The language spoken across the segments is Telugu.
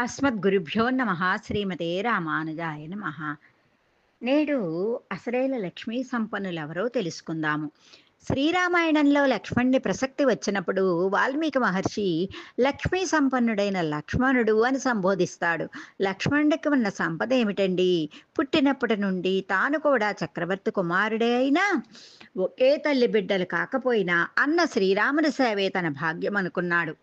అస్మద్గురుభ్యో నమః. శ్రీమతే రామానుజాయ నమః. నేడు అసలైన లక్ష్మీ సంపన్నులెవరో తెలుసుకుందాము. శ్రీరామాయణంలో లక్ష్మణుని ప్రసక్తి వచ్చినప్పుడు వాల్మీకి మహర్షి లక్ష్మీ సంపన్నుడైన లక్ష్మణుడు అని సంబోధిస్తాడు. లక్ష్మణుడికి ఉన్న సంపద ఏమిటండి? పుట్టినప్పటి నుండి తాను కూడా చక్రవర్తి కుమారుడే అయినా, ఒకే తల్లి బిడ్డలు కాకపోయినా అన్న శ్రీరాముని సేవే తన భాగ్యం అనుకున్నాడు.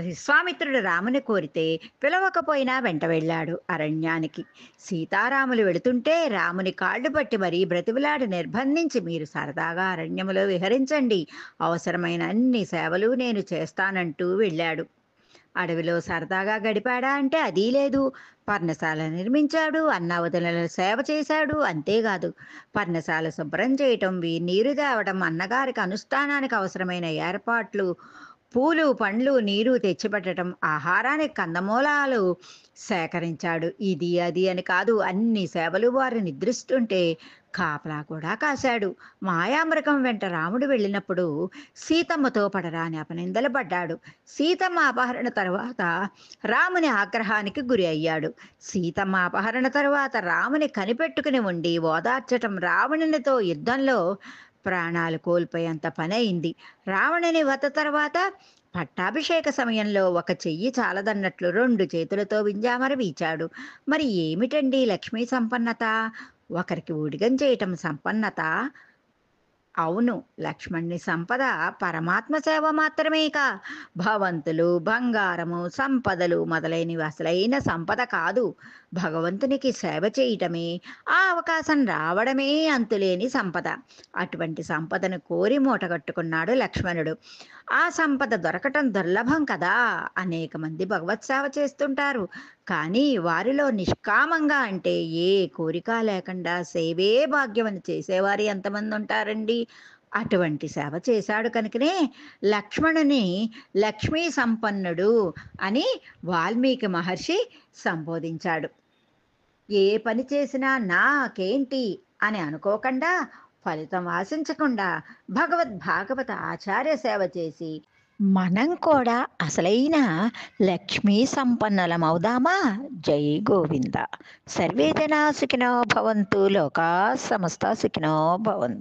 విశ్వామిత్రుడు రాముని కోరితే పిలవకపోయినా వెంట వెళ్ళాడు అరణ్యానికి. సీతారాములు వెళుతుంటే రాముని కాళ్ళు పట్టి మరీ బ్రతిమిలాడి నిర్బంధించి, మీరు సరదాగా అరణ్యములో విహరించండి, అవసరమైన అన్ని సేవలు నేను చేస్తానంటూ వెళ్ళాడు. అడవిలో సరదాగా గడిపాడా అంటే అదీ లేదు. పర్ణశాల నిర్మించాడు, అన్నావతుల సేవ చేశాడు. అంతేకాదు, పర్ణశాల శుభ్రం చేయటం, నీరు తేవటం, అన్నగారికి అనుష్ఠానానికి అవసరమైన ఏర్పాట్లు, పూలు పండ్లు నీరు తెచ్చిపెట్టడం, ఆహారానికి కందమూలాలు సేకరించాడు. ఇది అది అని కాదు, అన్ని సేవలు వారు నిద్రిస్తుంటే కాపలా కూడా కాశాడు. మాయామృగం వెంట రాముడు వెళ్ళినప్పుడు సీతమ్మతో పడరాని అపనిందలు పడ్డాడు. సీతమ్మ అపహరణ తరువాత రాముని ఆగ్రహానికి గురి అయ్యాడు. సీతమ్మ అపహరణ తరువాత రాముని కనిపెట్టుకుని ఉండి ఓదార్చటం రావణునితో యుద్ధంలో ప్రాణాలు కోల్పోయేంత పని అయింది. రావణుని వధ తర్వాత పట్టాభిషేక సమయంలో ఒక చెయ్యి చాలదన్నట్లు రెండు చేతులతో వింజామర వీచాడు. మరి ఏమిటండి లక్ష్మీ సంపన్నత? ఒకరికి ఊడిగం చేయటం సంపన్నత? అవును, లక్ష్మణుని సంపద పరమాత్మ సేవ మాత్రమేక. భవంతులు, బంగారము, సంపదలు మొదలైనవి అసలైన సంపద కాదు. భగవంతునికి సేవ చేయటమే, ఆ అవకాశం రావడమే అంతులేని సంపద. అటువంటి సంపదను కోరి మూటగట్టుకున్నాడు లక్ష్మణుడు. ఆ సంపద దొరకటం దుర్లభం కదా. అనేక మంది భగవత్ సేవ చేస్తుంటారు, కానీ వారిలో నిష్కామంగా, అంటే ఏ కోరిక లేకుండా సేవే భాగ్యమని చేసేవారు ఎంతమంది ఉంటారండి? అటువంటి సేవ చేశాడు కనుకనే లక్ష్మణుని లక్ష్మీ సంపన్నుడు అని వాల్మీకి మహర్షి సంబోధించాడు. ఏ పని చేసినా నాకేంటి అని అనుకోకుండా, ఫలితం ఆశించకుండా భాగవత ఆచార్య సేవ చేసి మనం కూడా అసలైన లక్ష్మీ సంపన్నులమవుదామా? జై గోవింద. సర్వే జనా సుఖినో భవంతు, లోకా సమస్త సుఖినో భవంతు.